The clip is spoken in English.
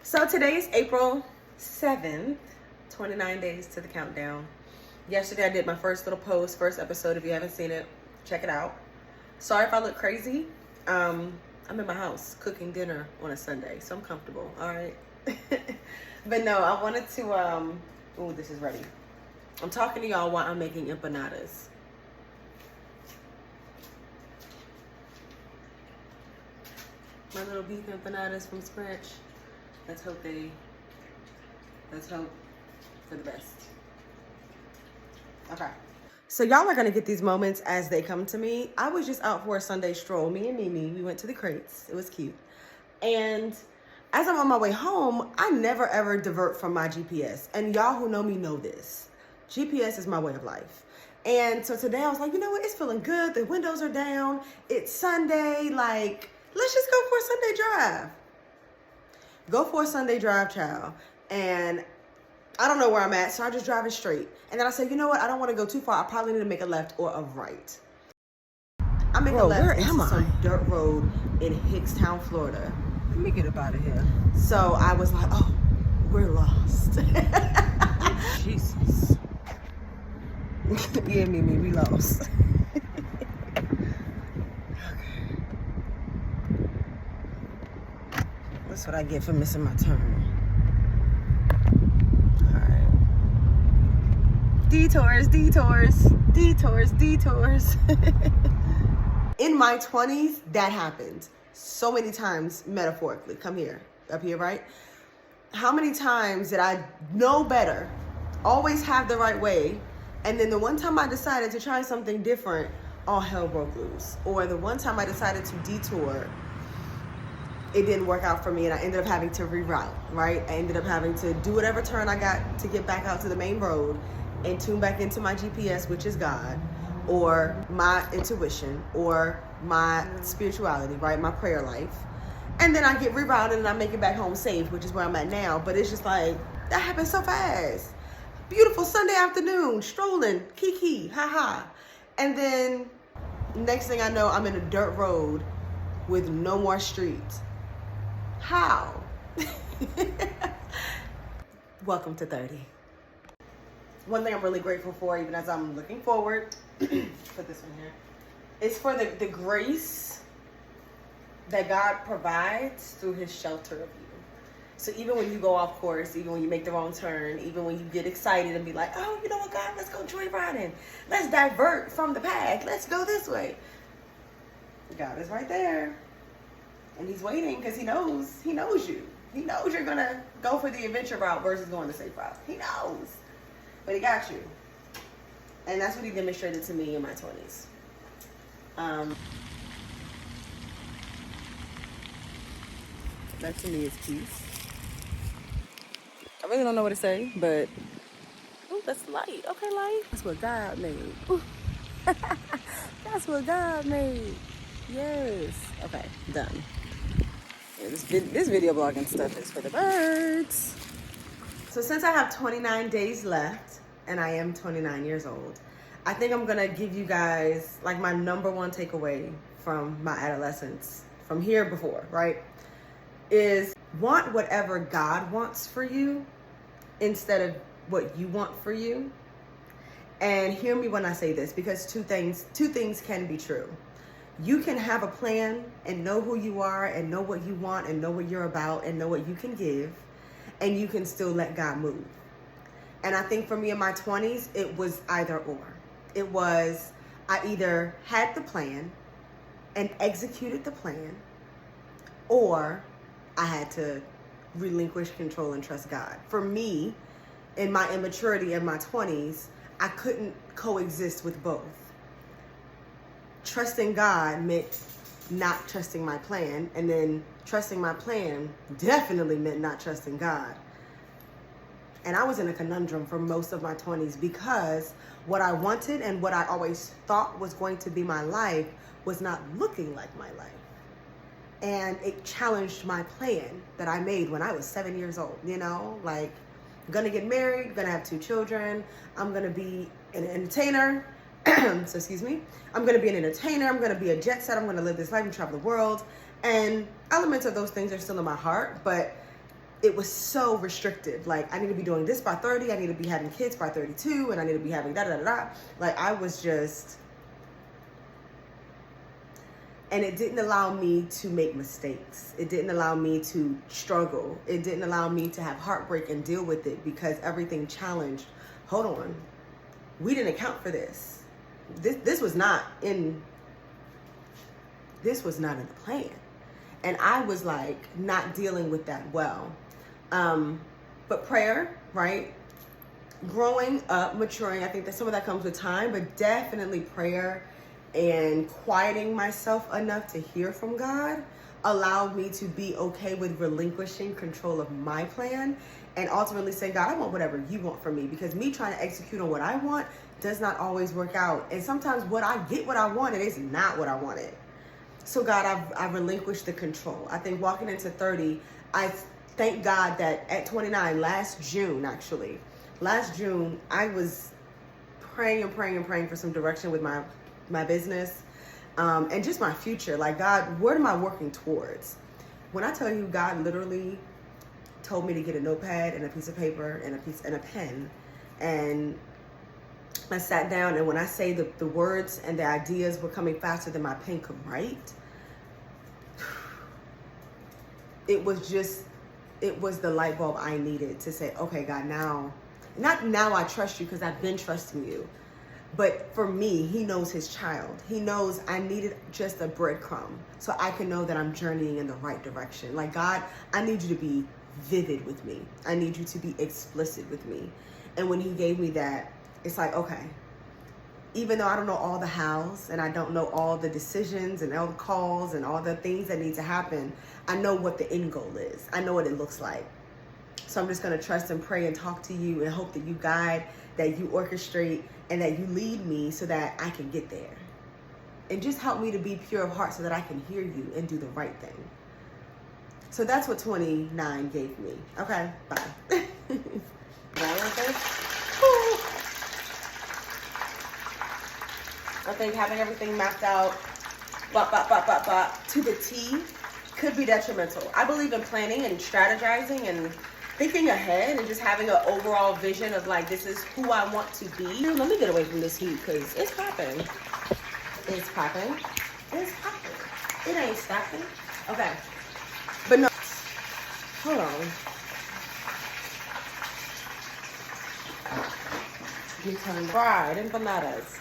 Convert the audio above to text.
So today is April 7th, 29 days to the countdown. Yesterday I did my first little post, first episode. If you haven't seen it, check it out. Sorry if I look crazy. I'm in my house cooking dinner on a Sunday, so I'm comfortable, all right? But no, I wanted to, oh, this is ready. I'm talking to y'all while I'm making empanadas. My little beef empanadas from scratch. Let's hope for the best. Okay. So y'all are gonna get these moments as they come to me. I was just out for a Sunday stroll. Me and Mimi, we went to the crates. It was cute. And as I'm on my way home, I never ever divert from my GPS. And y'all who know me know this. GPS is my way of life. And so today I was like, you know what? It's feeling good. The windows are down. It's Sunday. Like, let's just go for a Sunday drive. Go for a Sunday drive, child. And I don't know where I'm at, so I just drive it straight. And then I said, you know what? I don't want to go too far. I probably need to make a left or a right. I make a left into some dirt road in Hickstown, Florida. Let me get up out of here. So I was like, oh, we're lost. Jesus. Yeah, Mimi, we lost. That's what I get for missing my turn. All right. Detours. In my 20s, that happened so many times, metaphorically. Come here, up here, right? How many times did I know better, always have the right way, and then the one time I decided to try something different, all hell broke loose? Or the one time I decided to detour, it didn't work out for me and I ended up having to reroute, right? I ended up having to do whatever turn I got to get back out to the main road and tune back into my GPS, which is God, or my intuition, or my spirituality, right? My prayer life. And then I get rerouted and I make it back home safe, which is where I'm at now. But it's just like, that happened so fast. Beautiful Sunday afternoon, strolling, kiki, haha. And then next thing I know, I'm in a dirt road with no more streets. How? Welcome to 30. One thing I'm really grateful for, even as I'm looking forward, put this one here, is for the grace that God provides through his shelter of you. So even when you go off course, even when you make the wrong turn, even when you get excited and be like, oh, you know what, God, let's go joyriding. Let's divert from the path. Let's go this way. God is right there. And he's waiting because he knows you. He knows you're going to go for the adventure route versus going the safe route. He knows. But he got you. And that's what he demonstrated to me in my 20s. That to me is peace. I really don't know what to say, but ooh, that's light. Okay, light. That's what God made. Ooh. That's what God made. Yes. Okay, done. Yeah, this video blogging stuff is for the birds. So since I have 29 days left, and I am 29 years old, I think I'm gonna give you guys like my number one takeaway from my adolescence, from here before, right? Is want whatever God wants for you instead of what you want for you. And hear me when I say this, because two things can be true. You can have a plan and know who you are and know what you want and know what you're about and know what you can give, and you can still let God move. And I think for me in my 20s, it was either or. It was, I either had the plan and executed the plan, or I had to relinquish control and trust God. For me, in my immaturity in my 20s, I couldn't coexist with both. Trusting God meant not trusting my plan, and then trusting my plan definitely meant not trusting God. And I was in a conundrum for most of my 20s because what I wanted and what I always thought was going to be my life was not looking like my life. And it challenged my plan that I made when I was 7 years old, you know, like, I'm gonna get married, gonna have 2 children, I'm gonna be an entertainer, so excuse me, I'm gonna be an entertainer, I'm gonna be a jet setter, I'm gonna live this life and travel the world. And elements of those things are still in my heart, but it was so restrictive. Like, I need to be doing this by 30, I need to be having kids by 32, and I need to be having da-da-da-da. Like, I was just, and it didn't allow me to make mistakes. It didn't allow me to struggle. It didn't allow me to have heartbreak and deal with it, because everything challenged. Hold on. We didn't account for this. This was not in the plan. And I was like not dealing with that well. But prayer, right? Growing up, maturing, I think that some of that comes with time, but definitely prayer and quieting myself enough to hear from God allowed me to be okay with relinquishing control of my plan and ultimately say, God, I want whatever you want from me, because me trying to execute on what I want does not always work out. And sometimes what I wanted is not what I wanted. So God, I've relinquished the control. I think walking into 30, I thank God that at 29, last June, I was praying for some direction with my business and just my future. Like, God, what am I working towards? When I tell you, God literally told me to get a notepad and a piece of paper and a pen, and I sat down, and when I say the words and the ideas were coming faster than my pen could write, it was the light bulb I needed to say, okay, God, not now I trust you, because I've been trusting you. But for me, he knows his child. He knows I needed just a breadcrumb so I can know that I'm journeying in the right direction. Like, God, I need you to be vivid with me. I need you to be explicit with me. And when he gave me that, it's like, okay, even though I don't know all the hows and I don't know all the decisions and all the calls and all the things that need to happen, I know what the end goal is. I know what it looks like. So I'm just going to trust and pray and talk to you and hope that you guide, that you orchestrate, and that you lead me so that I can get there. And just help me to be pure of heart so that I can hear you and do the right thing. So that's what 29 gave me. Okay, bye. I think having everything mapped out to the T could be detrimental. I believe in planning and strategizing and thinking ahead and just having an overall vision of like, this is who I want to be. Dude, let me get away from this heat, because it's popping. It's popping. It's popping. It ain't stopping. Okay. But no. Hold on. You turn fried empanadas.